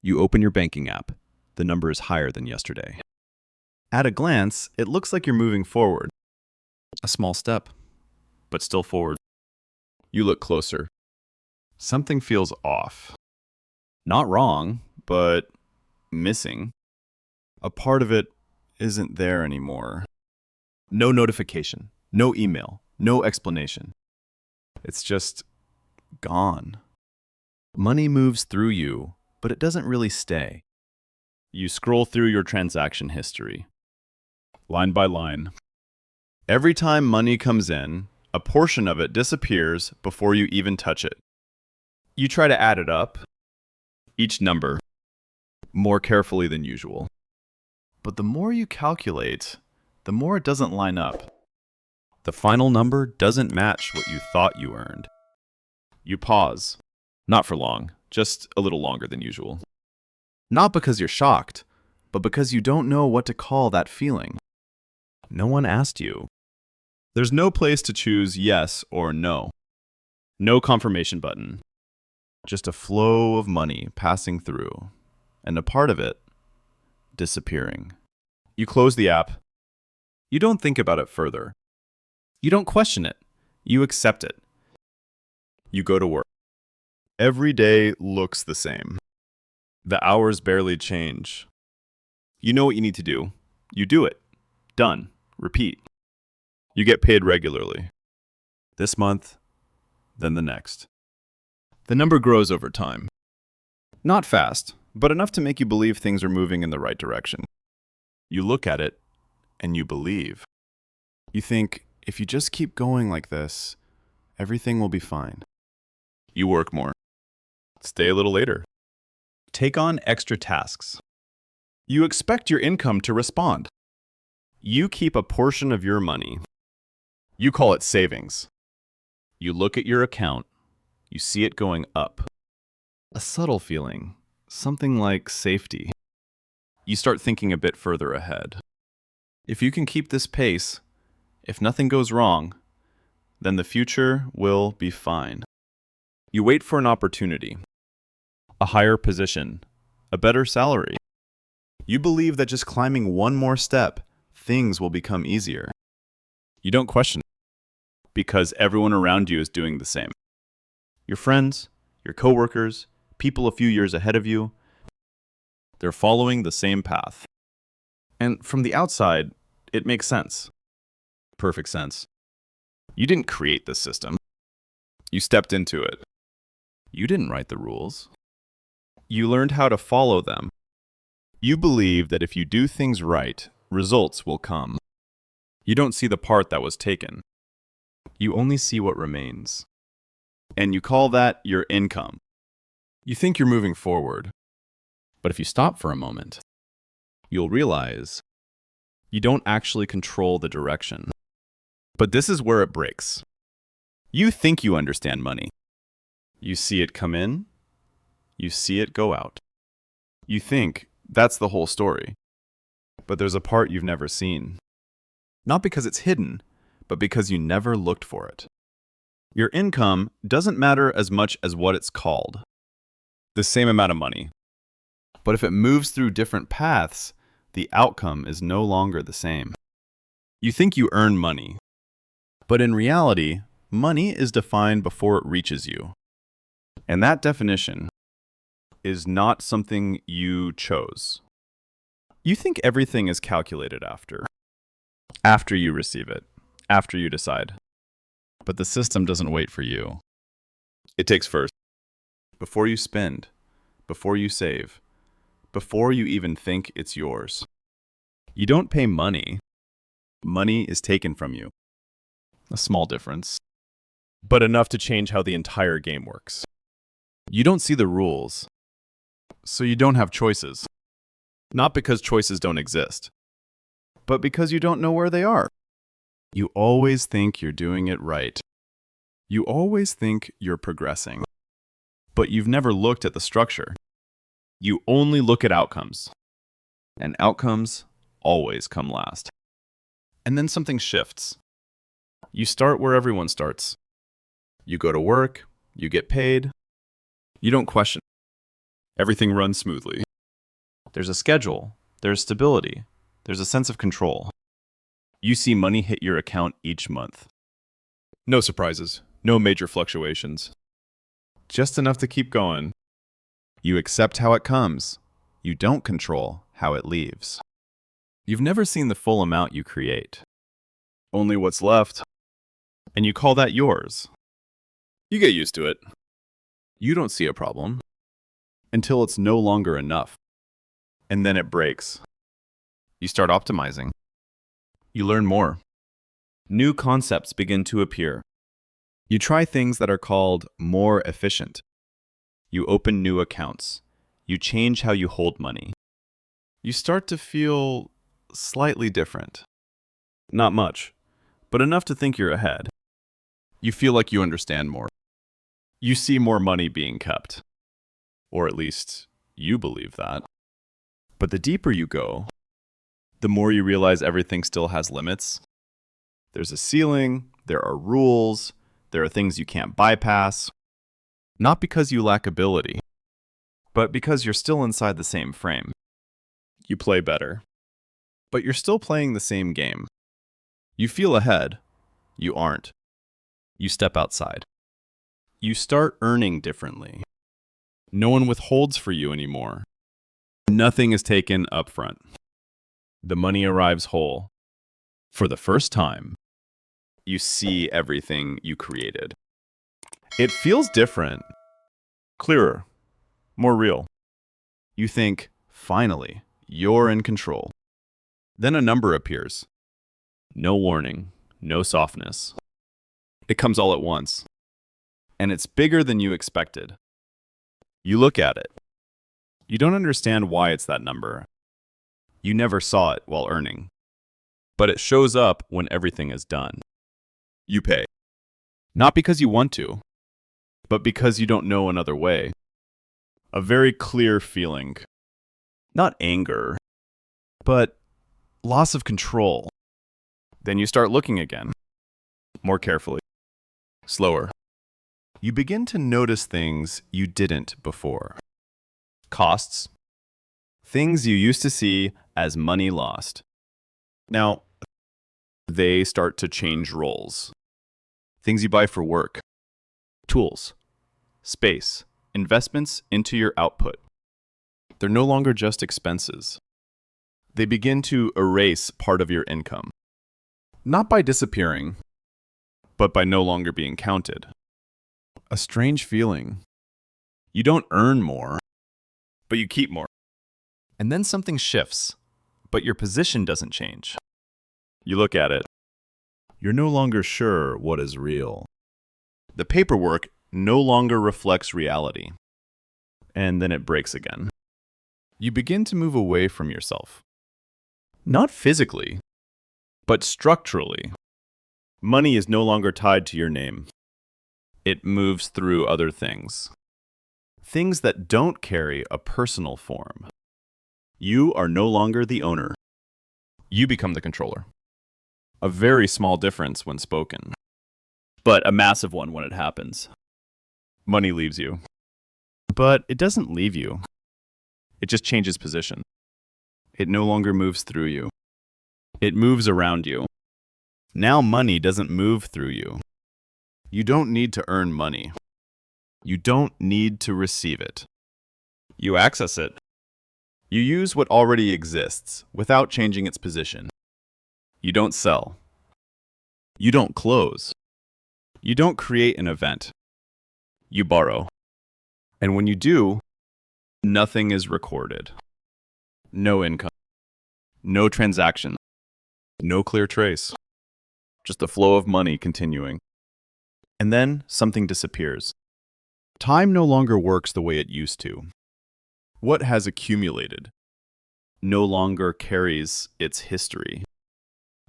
You open your banking app. The number is higher than yesterday. At a glance, it looks like you're moving forward. A small step, but still forward. You look closer. Something feels off. Not wrong, but missing. A part of it isn't there anymore. No notification, no email, no explanation. It's just gone. Money moves through you, but it doesn't really stay. You scroll through your transaction history, line by line. Every time money comes in, a portion of it disappears before you even touch it. You try to add it up, each number, more carefully than usual. But the more you calculate, the more it doesn't line up. The final number doesn't match what you thought you earned. You pause. Not for long, just a little longer than usual. Not because you're shocked, but because you don't know what to call that feeling. No one asked you. There's no place to choose yes or no. No confirmation button. Just a flow of money passing through, and a part of it disappearing. You close the app. You don't think about it further. You don't question it. You accept it. You go to work. Every day looks the same. The hours barely change. You know what you need to do. You do it. Done. Repeat. You get paid regularly. This month, then the next. The number grows over time. Not fast, but enough to make you believe things are moving in the right direction. You look at it, and you believe. You think, if you just keep going like this, everything will be fine. You work more. Stay a little later. Take on extra tasks. You expect your income to respond. You keep a portion of your money. You call it savings. You look at your account. You see it going up. A subtle feeling, something like safety. You start thinking a bit further ahead. If you can keep this pace, if nothing goes wrong, then the future will be fine. You wait for an opportunity, a higher position, a better salary. You believe that just climbing one more step, things will become easier. You don't question it, because everyone around you is doing the same. Your friends, your coworkers, people a few years ahead of you, they're following the same path. And from the outside, it makes sense. Perfect sense. You didn't create this system. You stepped into it. You didn't write the rules. You learned how to follow them. You believe that if you do things right, results will come. You don't see the part that was taken. You only see what remains. And you call that your income. You think you're moving forward. But if you stop for a moment, you'll realize you don't actually control the direction. But this is where it breaks. You think you understand money. You see it come in. You see it go out. You think that's the whole story. But there's a part you've never seen. Not because it's hidden, but because you never looked for it. Your income doesn't matter as much as what it's called. The same amount of money. But if it moves through different paths, the outcome is no longer the same. You think you earn money. But in reality, money is defined before it reaches you. And that definition is not something you chose. You think everything is calculated after you receive it, after you decide. But the system doesn't wait for you. It takes first. Before you spend, before you save, before you even think it's yours. You don't pay money. Money is taken from you. A small difference, but enough to change how the entire game works. You don't see the rules, so you don't have choices. Not because choices don't exist, but because you don't know where they are. You always think you're doing it right. You always think you're progressing. But you've never looked at the structure. You only look at outcomes. And outcomes always come last. And then something shifts. You start where everyone starts. You go to work, you get paid. You don't question. Everything runs smoothly. There's a schedule, there's stability, there's a sense of control. You see money hit your account each month. No surprises, no major fluctuations. Just enough to keep going. You accept how it comes. You don't control how it leaves. You've never seen the full amount you create. Only what's left. And you call that yours. You get used to it. You don't see a problem. Until it's no longer enough. And then it breaks. You start optimizing. You learn more. New concepts begin to appear. You try things that are called more efficient. You open new accounts. You change how you hold money. You start to feel slightly different. Not much, but enough to think you're ahead. You feel like you understand more. You see more money being kept. Or at least, you believe that. But the deeper you go, the more you realize everything still has limits. There's a ceiling, there are rules, there are things you can't bypass. Not because you lack ability, but because you're still inside the same frame. You play better, but you're still playing the same game. You feel ahead, you aren't. You step outside. You start earning differently. No one withholds for you anymore. Nothing is taken up front. The money arrives whole. For the first time, you see everything you created. It feels different, clearer, more real. You think, finally, you're in control. Then a number appears. No warning, no softness. It comes all at once. And it's bigger than you expected. You look at it. You don't understand why it's that number. You never saw it while earning. But it shows up when everything is done. You pay. Not because you want to, but because you don't know another way. A very clear feeling. Not anger, but loss of control. Then you start looking again. More carefully. Slower. You begin to notice things you didn't before. Costs. Things you used to see as money lost. Now, they start to change roles. Things you buy for work. Tools. Space. Investments into your output. They're no longer just expenses. They begin to erase part of your income. Not by disappearing, but by no longer being counted. A strange feeling. You don't earn more, but you keep more. And then something shifts, but your position doesn't change. You look at it. You're no longer sure what is real. The paperwork no longer reflects reality. And then it breaks again. You begin to move away from yourself. Not physically, but structurally. Money is no longer tied to your name. It moves through other things. Things that don't carry a personal form. You are no longer the owner. You become the controller. A very small difference when spoken, but a massive one when it happens. Money leaves you. But it doesn't leave you. It just changes position. It no longer moves through you. It moves around you. Now money doesn't move through you. You don't need to earn money. You don't need to receive it. You access it. You use what already exists without changing its position. You don't sell. You don't close. You don't create an event. You borrow. And when you do, nothing is recorded. No income. No transaction. No clear trace. Just the flow of money continuing. And then something disappears. Time no longer works the way it used to. What has accumulated no longer carries its history.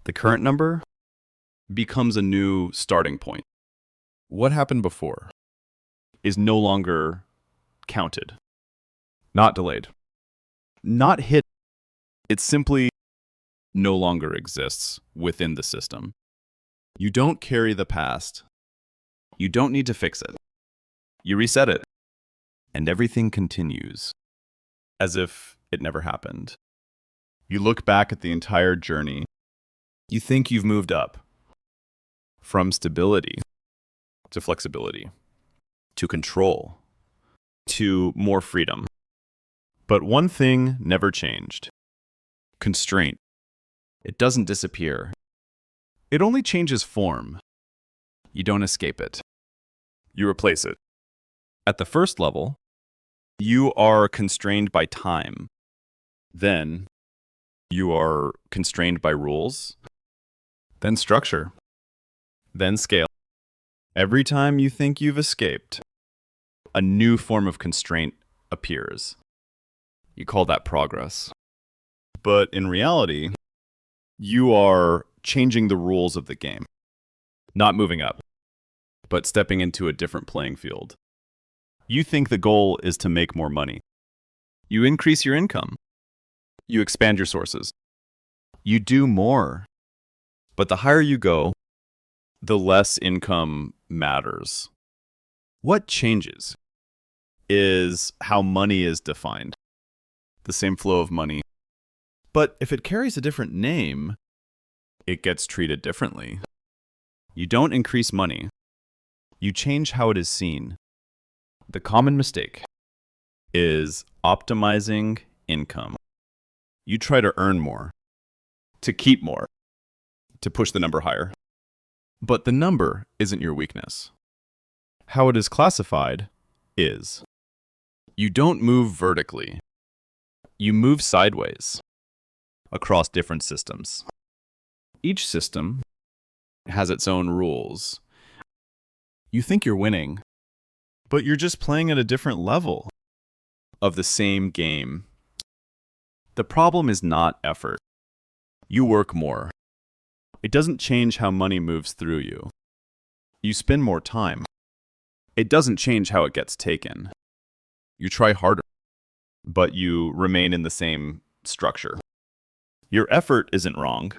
The current number becomes a new starting point. What happened before is no longer counted, not delayed, not hidden. It simply no longer exists within the system. You don't carry the past. You don't need to fix it. You reset it. and everything continues as if it never happened. You look back at the entire journey. You think you've moved up from stability to flexibility, to control, to more freedom. But one thing never changed: constraint. It doesn't disappear. It only changes form. You don't escape it. You replace it. At the first level, you are constrained by time. Then, you are constrained by rules. Then structure. Then scale. Every time you think you've escaped, a new form of constraint appears. You call that progress. But in reality, you are changing the rules of the game. Not moving up, but stepping into a different playing field. You think the goal is to make more money. You increase your income. You expand your sources. You do more. But the higher you go, the less income matters. What changes is how money is defined. The same flow of money. But if it carries a different name, it gets treated differently. You don't increase money. You change how it is seen. The common mistake is optimizing income. You try to earn more, to keep more, to push the number higher. But the number isn't your weakness. How it is classified is. You don't move vertically. You move sideways across different systems. Each system has its own rules. You think you're winning, but you're just playing at a different level of the same game. The problem is not effort. You work more. It doesn't change how money moves through you. You spend more time. It doesn't change how it gets taken. You try harder, but you remain in the same structure. Your effort isn't wrong.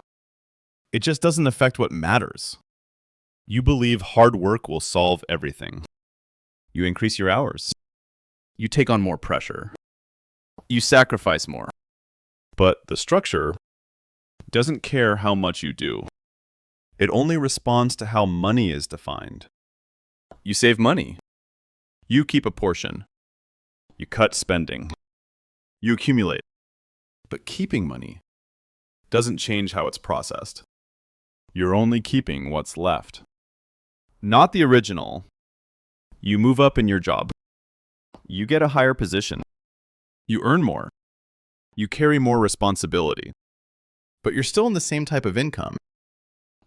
It just doesn't affect what matters. You believe hard work will solve everything. You increase your hours. You take on more pressure. You sacrifice more. But the structure doesn't care how much you do. It only responds to how money is defined. You save money. You keep a portion. You cut spending. You accumulate. But keeping money doesn't change how it's processed. You're only keeping what's left. Not the original. You move up in your job. You get a higher position. You earn more. You carry more responsibility. But you're still in the same type of income.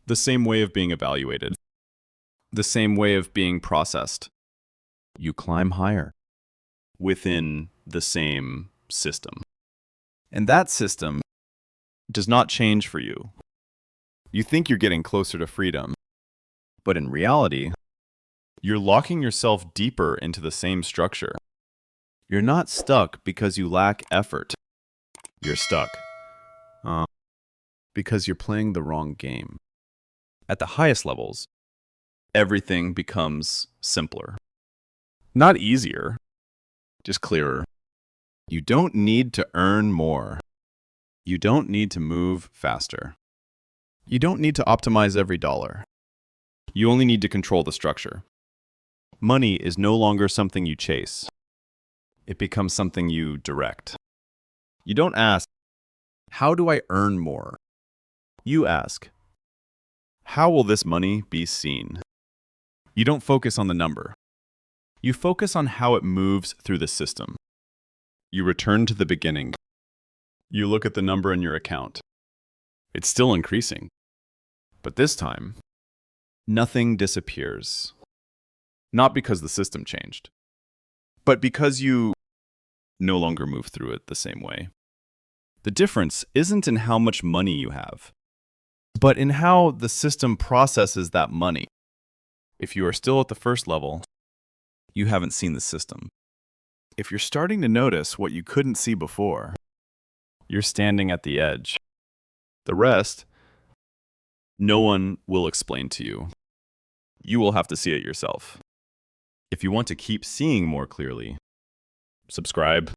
The same way of being evaluated. The same way of being processed. You climb higher within the same system. And that system does not change for you. You think you're getting closer to freedom, but in reality, you're locking yourself deeper into the same structure. You're not stuck because you lack effort. You're stuck because you're playing the wrong game. At the highest levels, everything becomes simpler. Not easier, just clearer. You don't need to earn more. You don't need to move faster. You don't need to optimize every dollar. You only need to control the structure. Money is no longer something you chase. It becomes something you direct. You don't ask, how do I earn more? You ask, how will this money be seen? You don't focus on the number. You focus on how it moves through the system. You return to the beginning. You look at the number in your account. It's still increasing. But this time, nothing disappears. Not because the system changed, but because you no longer move through it the same way. The difference isn't in how much money you have, but in how the system processes that money. If you are still at the first level, you haven't seen the system. If you're starting to notice what you couldn't see before, you're standing at the edge. The rest, no one will explain to you. You will have to see it yourself. If you want to keep seeing more clearly, subscribe.